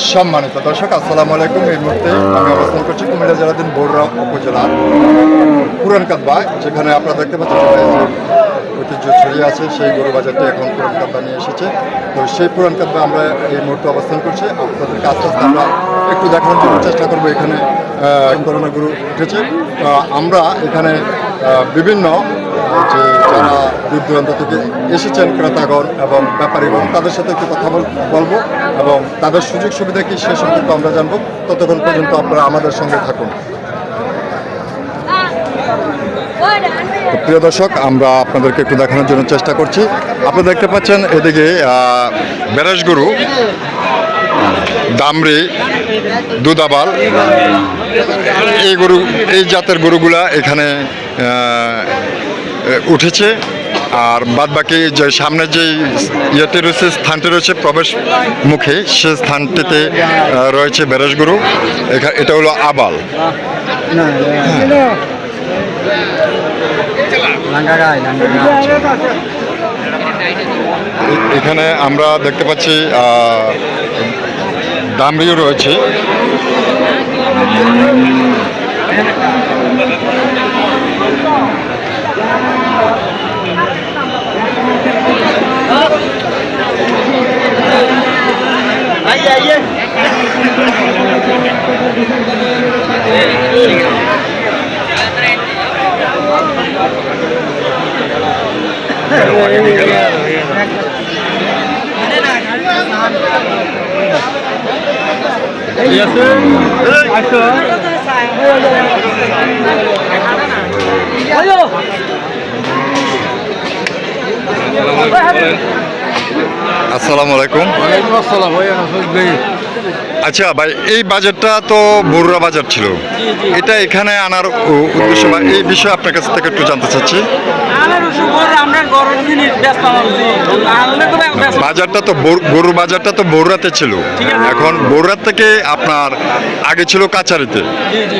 সম্মানিত দর্শক, আসসালামু আলাইকুম। এই মুহূর্তে আমি অবস্থান করছি কুমিল্লা জেলাধীন বগুড়া উপজেলা পুরান কাদবা, যেখানে আপনারা দেখতে পাচ্ছেন ঐতিহ্য ছড়িয়ে আছে। সেই গরু বাজারটি এখন পুরান কাদবা নিয়ে এসেছে। তো সেই পুরান কাদবা আমরা এই মুহূর্তে অবস্থান করছি। আপনাদেরকে আস্তে আস্তে আমরা একটু দেখানোর জন্য চেষ্টা করবো এখানে ধরনের গরু উঠেছে। আমরা এখানে বিভিন্ন যে যারা দূর দূরান্ত থেকে এসেছেন ক্রেতাগণ এবং ব্যাপারীগণ, তাদের সাথে একটু কথা বলবো এবং তাদের সুযোগ সুবিধা কি সে সম্পর্কে আমরা জানবো। ততক্ষণ পর্যন্ত আপনারা আমাদের সঙ্গে থাকুন। প্রিয় দর্শক, আমরা আপনাদেরকে একটু দেখানোর জন্য চেষ্টা করছি। আপনারা দেখতে পাচ্ছেন এদিকে বেরাস গরু, দামরি, দুধাবাল, এই জাতের গরুগুলা এখানে উঠেছে। আর বাদ বাকি যে সামনে যে ইয়েটি রয়েছে, স্থানটি রয়েছে প্রবেশ মুখে, সে স্থানটিতে রয়েছে বেরাস গরু। এটা হলো আবাল। এখানে আমরা দেখতে পাচ্ছি দামরিও রয়েছে। আসসালামু আলাইকুম। আচ্ছা ভাই, এই বাজারটা তো বড়ুয়া বাজার ছিল, এটা এখানে আনার উদ্দেশ্য বা এই বিষয়ে আপনার কাছ থেকে একটু জানতে চাচ্ছি। বাজারটা তো গরুর বাজারটা তো বড়ুয়াতে ছিল, এখন বড়ুয়া থেকে আপনার আগে ছিল কাছারিতে।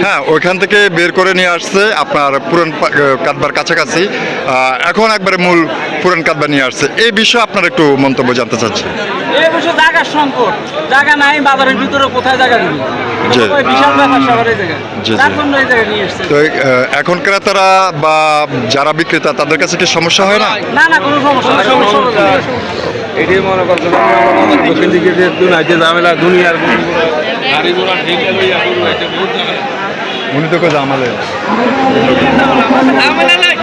হ্যাঁ, ওইখান থেকে বের করে নিয়ে আসছে আপনার পুরান কাদবার কাছাকাছি, এখন একবারে মূল পুরান কাদবা নিয়ে আসছে। এই বিষয়ে আপনার একটু মন্তব্য জানতে চাচ্ছি। এই বিষয়ে জায়গার সংকট, জায়গা নাই বাজারের ভিতরে, কোথায় জায়গা দিবি? বিশাল ব্যাপার শহরের জায়গা, তার জন্য এই জায়গা নিয়ে এসেছে। তো এখন ক্রেতারা বা যারা বিক্রেতা তাদের কাছে কি সমস্যা হয় না? না না, কোনো সমস্যা নেই, সমস্যা নেই। এটাই মনে করছেন দক্ষিণ দিকে যে ঝামেলা দুনিয়ার গাড়ি ঘোড়া ঠিক উনি তো কোথাও আমাদের ঝামেলা নাই।